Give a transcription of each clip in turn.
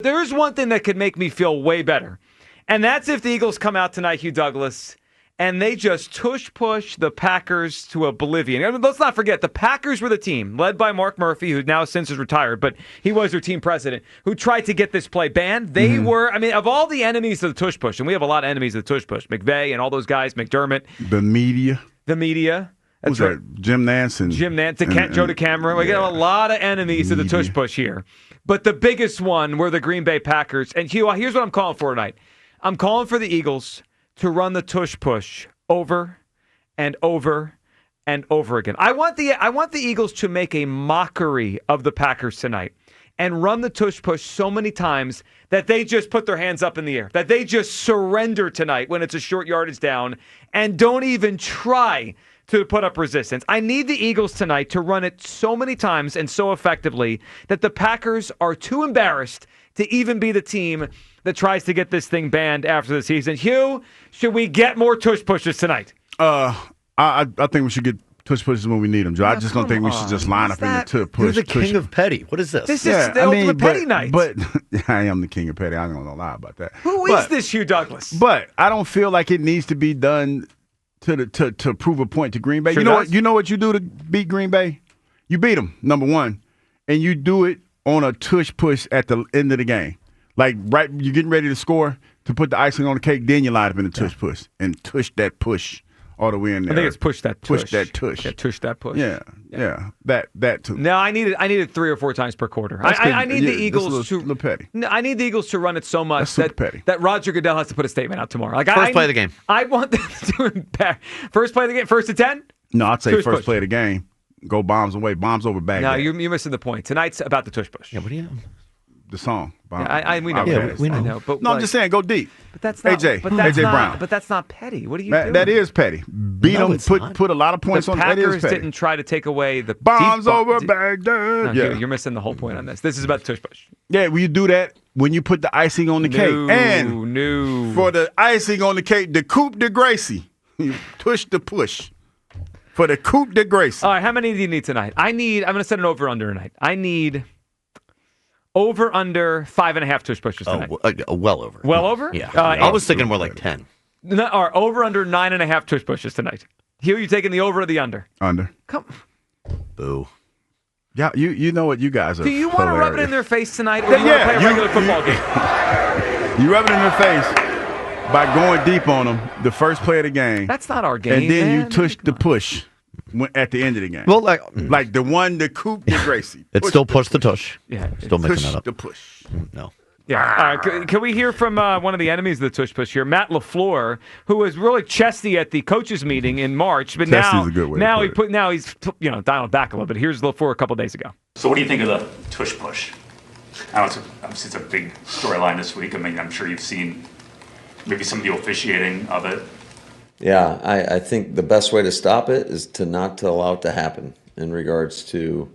There's one thing that could make me feel way better, and that's if the Eagles come out tonight, Hugh Douglas, and they just tush push the Packers to oblivion. I mean, let's not forget, the Packers were the team, led by Mark Murphy, who now since is retired, but he was their team president, who tried to get this play banned. They were, I mean, of all the enemies of the tush push, and we have a lot of enemies of the tush push, McVay and all those guys, McDermott. The media. That's Who's that? Jim Nance and Joe DeCamera. We got a lot of enemies of the tush push here. But the biggest one were the Green Bay Packers. And Hugh, here's what I'm calling for tonight. I'm calling for the Eagles to run the tush push over and over and over again. I want the Eagles to make a mockery of the Packers tonight and run the tush push so many times that they just put their hands up in the air, that they just surrender tonight when it's a short yardage down and don't even try to put up resistance. I need the Eagles tonight to run it so many times and so effectively that the Packers are too embarrassed to even be the team that tries to get this thing banned after the season. Hugh, should we get more tush pushes tonight? I think we should get tush pushes when we need them, Joe. I just don't think we should just line up in the tush push. You're the king of petty. What is this? This is the ultimate petty night. But I am the king of petty. I'm not going to lie about that. Who is this Hugh Douglas? But I don't feel like it needs to be done to prove a point to Green Bay. Sure You know what you do to beat Green Bay? You beat them, number one, and you do it on a tush push at the end of the game. Like right, you're getting ready to score to put the icing on the cake, then you line up in the tush push and tush that push all the way in there. I think it's push that tush. Push that tush. Yeah, tush that push. Yeah. That too. No, I need it 3 or 4 times per quarter. I need the Eagles to little petty. No, I need the Eagles to run it so much petty. that Roger Goodell has to put a statement out tomorrow. Like first play of the game. I want them to first play of the game, 1st to 10. No, I'd say tush first push. play of the game. Go bombs away, bombs over Baghdad. No, you're missing the point. Tonight's about the tush push. Yeah, what do you? The song. Yeah, we know. we know. I know. But no, I'm just saying, go deep. But that's not AJ not, Brown. But that's not petty. What are you doing? That is petty. Beat them. Put a lot of points the on. Packers That is petty. didn't try to take away the bombs deep over Baghdad. No, you're missing the whole point on this. This is about the tush push. Yeah, well, you do that when you put the icing on the cake. And for the icing on the cake, the coupe de Gracie. You tush the push. For the coupe de Gracie. All right, how many do you need tonight? I'm going to set an over-under tonight. I need over-under 5.5 tush pushes tonight. Well over. Well over? Yeah. I was thinking more like 10. No, or over-under 9.5 tush pushes tonight. Hugh, you taking the over or the under? Under. Come. Boo. Yeah, you know what you guys are. Do you want to rub it in their face tonight, or do you want to play a regular football game? You rub it in their face by going deep on them the first play of the game. That's not our game, and then man. you tush the push at the end of the game. Well, like the coupe de Gracie. It's still push the tush. Yeah, still making that up. The push. No. Yeah. Can we hear from one of the enemies of the tush push here, Matt LaFleur, who was really chesty at the coaches meeting in March, but Chesty's a good way now he's dialed back a little bit. Here's LaFleur a couple days ago. So what do you think of the tush push? I know obviously it's a big storyline this week. I mean, I'm sure you've seen maybe some of the officiating of it. Yeah, I think the best way to stop it is to not to allow it to happen. In regards to,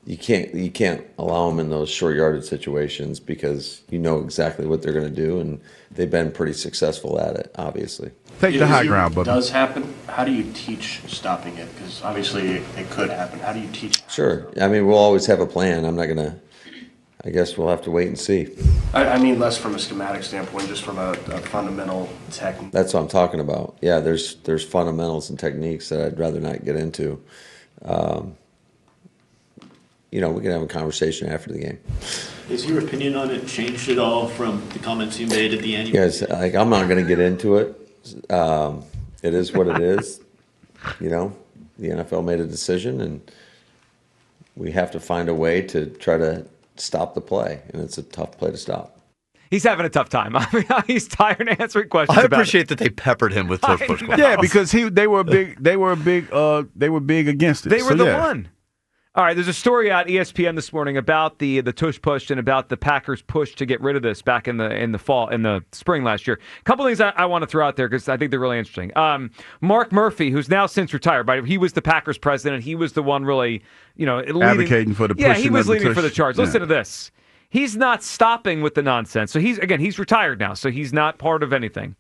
you can't allow them in those short yardage situations because you know exactly what they're going to do, and they've been pretty successful at it. Obviously, take the high ground, buddy. It does happen. How do you teach stopping it? Because obviously it could happen. How do you teach? Sure. I mean, we'll always have a plan. I'm not gonna. I guess we'll have to wait and see. I mean, less from a schematic standpoint, just from a fundamental technique. That's what I'm talking about. Yeah, there's fundamentals and techniques that I'd rather not get into. We can have a conversation after the game. Is your opinion on it changed at all from the comments you made at the annual? Yes, I'm not going to get into it. It is what it is. The NFL made a decision, and we have to find a way to try to stop the play, and it's a tough play to stop. He's having a tough time. I mean, he's tired of answering questions. I appreciate that they peppered him with tush push questions. Yeah, because they were big against it. They were the one. All right, there's a story out ESPN this morning about the tush push and about the Packers' push to get rid of this back in the spring last year. A couple things I want to throw out there because I think they're really interesting. Mark Murphy, who's now since retired, right? He was the Packers president. He was the one really, advocating for the push. Yeah, he was leading for the charge. Yeah. Listen to this. He's not stopping with the nonsense. So he's retired now, so he's not part of anything.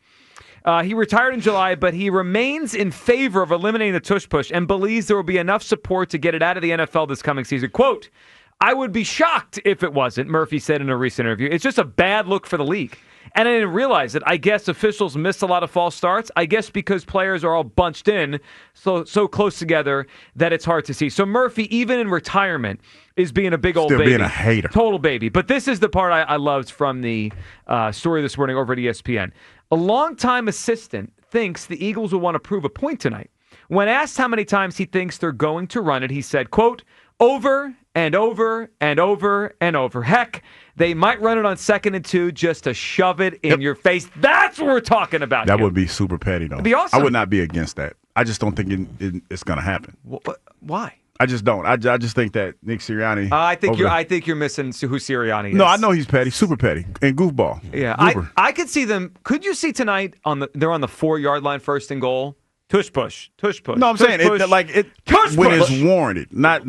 He retired in July, but he remains in favor of eliminating the tush push and believes there will be enough support to get it out of the NFL this coming season. Quote, I would be shocked if it wasn't, Murphy said in a recent interview. It's just a bad look for the league. And I didn't realize it. I guess officials missed a lot of false starts. I guess because players are all bunched in so close together that it's hard to see. So Murphy, even in retirement, is being a big old baby. Still being a hater. Total baby. But this is the part I loved from the story this morning over at ESPN. A longtime assistant thinks the Eagles will want to prove a point tonight. When asked how many times he thinks they're going to run it, he said, quote, over and over and over and over. Heck, they might run it on 2nd and 2 just to shove it in your face. That's what we're talking about. That would be super petty, though. It'd be awesome. I would not be against that. I just don't think it's going to happen. Why? I just don't. I just think that Nick Sirianni. I think you're missing who Sirianni is. No, I know he's petty, super petty, and goofball. Yeah, Goober. I could see them. Could you see tonight they're on the 4-yard line, 1st and goal? Tush push. No, I'm saying when it's warranted. Not.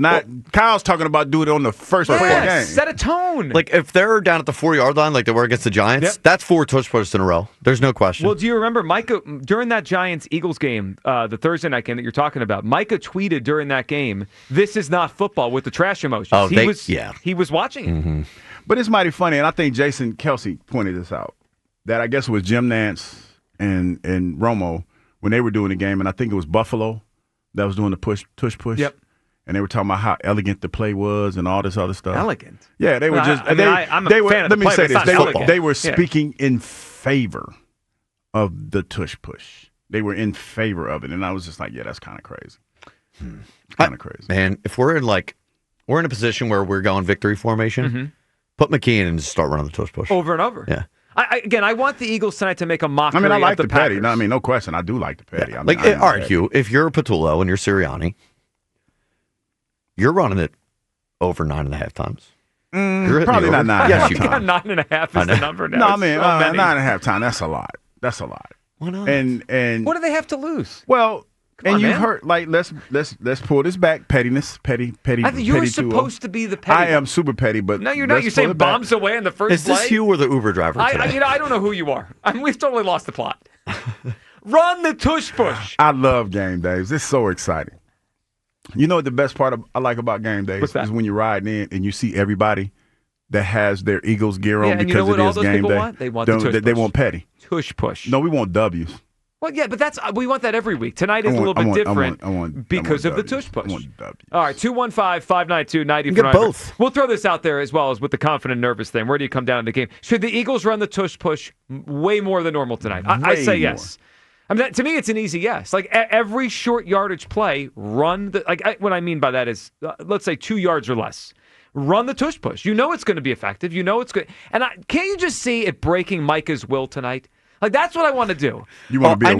Kyle's talking about doing it on the first play of the game. Set a tone. Like if they're down at the 4-yard line, like they were against the Giants, that's 4 tush pushes in a row. There's no question. Well, do you remember Micah during that Giants-Eagles game, the Thursday night game that you're talking about? Micah tweeted during that game, "This is not football" with the trash emojis. Oh, he was watching it. Mm-hmm. But it's mighty funny, and I think Jason Kelsey pointed this out. That I guess it was Jim Nantz and Romo when they were doing the game, and I think it was Buffalo that was doing the tush push. Yep. And they were talking about how elegant the play was and all this other stuff. Elegant? Yeah, they were just. I'm a fan of the play, but it's not elegant. They were speaking in favor of the tush push. They were in favor of it, and I was just like, yeah, that's kind of crazy. Kind of crazy, man. If we're in a position where we're going victory formation, put McKee in and just start running the tush push over and over. Yeah. I want the Eagles tonight to make a mockery. I mean, I like of the Packers. petty. No, I mean, no question. I do like the petty. Yeah. I mean, all right, Hugh, if you're Patullo and you're Sirianni, you're running it over 9.5 times. Probably not 9.5 Yes, times. You got 9.5 is the number now. No, I mean, 9.5 times. That's a lot. That's a lot. Why not? And what do they have to lose? Well, Come on, you've man. heard let's pull this back. Pettiness, petty. I think you're supposed to be the petty. I am super petty, but no, you're not. You're saying bombs away in the first. Is this play? you or the Uber driver today? I don't know who you are. I mean, we've totally lost the plot. Run the tush push. I love game days. It's so exciting. You know what the best part I like about game days is when you're riding in and you see everybody that has their Eagles gear on and because you know what it all is those game people day. want? They want the tush push. They want petty. Tush push. No, we want W's. Well, yeah, but we want that every week. Tonight is a little bit different because of the tush push. I want W's. All right, 215-592-90. You get both. We'll throw this out there as well as with the confident, nervous thing. Where do you come down in the game? Should the Eagles run the tush push way more than normal tonight? I say yes. I mean, to me, it's an easy yes. Like every short yardage play, run what I mean by that is, let's say 2 yards or less. Run the tush push. You know it's going to be effective. You know it's good. And can't you just see it breaking Micah's will tonight? Like that's what I want to do. You want to be I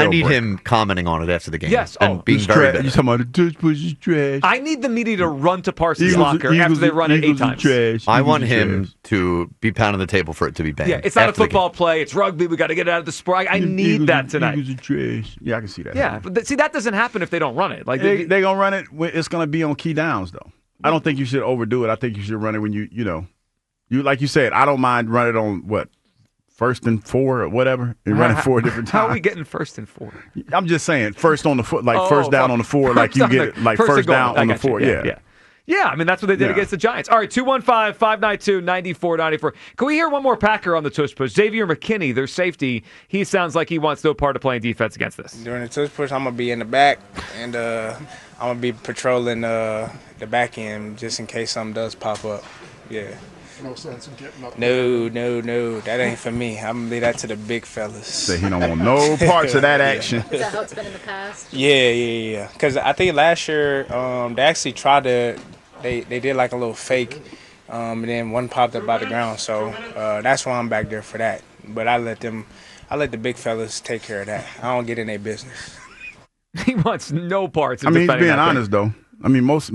need him commenting on it after the game. Yes. And being very bitter. You talking about the tush push is trash. I need the media to run to Parsons' locker after they run it 8 times. Trash. I want him to be pounding the table for it to be banned. Yeah, it's not a football play. It's rugby. We got to get it out of the sport. I need that tonight. Eagles are trash. Yeah, I can see that. Yeah, but see, that doesn't happen if they don't run it. Like they gonna run it. It's gonna be on key downs though. I don't think you should overdo it. I think you should run it when you like you said. I don't mind running it on what 1st and 4 or whatever. And run it 4 different times. How are we getting 1st and 4? I'm just saying first on the foot, like first down on the 4, like you get it, like first down on the 4. Yeah, I mean, that's what they did against the Giants. All right, 215-592-9494. Can we hear one more Packer on the tush push? Xavier McKinney, their safety, he sounds like he wants no part of playing defense against this. During the tush push, I'm going to be in the back, and I'm going to be patrolling the back end just in case something does pop up. Yeah. No sense in getting up. No. That ain't for me. I'm going to leave that to the big fellas. Say he don't want no parts of that action. Is that how it's been in the past? Yeah. Because I think last year they actually tried to they did like a little fake, and then one popped up by the ground. So that's why I'm back there for that. But I let the big fellas take care of that. I don't get in their business. He wants no parts of I mean, he's defending being that thing. honest though. I mean, most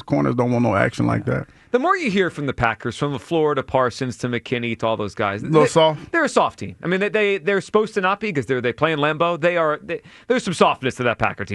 corners don't want no action like that. The more you hear from the Packers, from LaFleur to Parsons to McKinney to all those guys, soft. They're a soft team. I mean, they're supposed to not be because they play in Lambeau. There's some softness to that Packer team.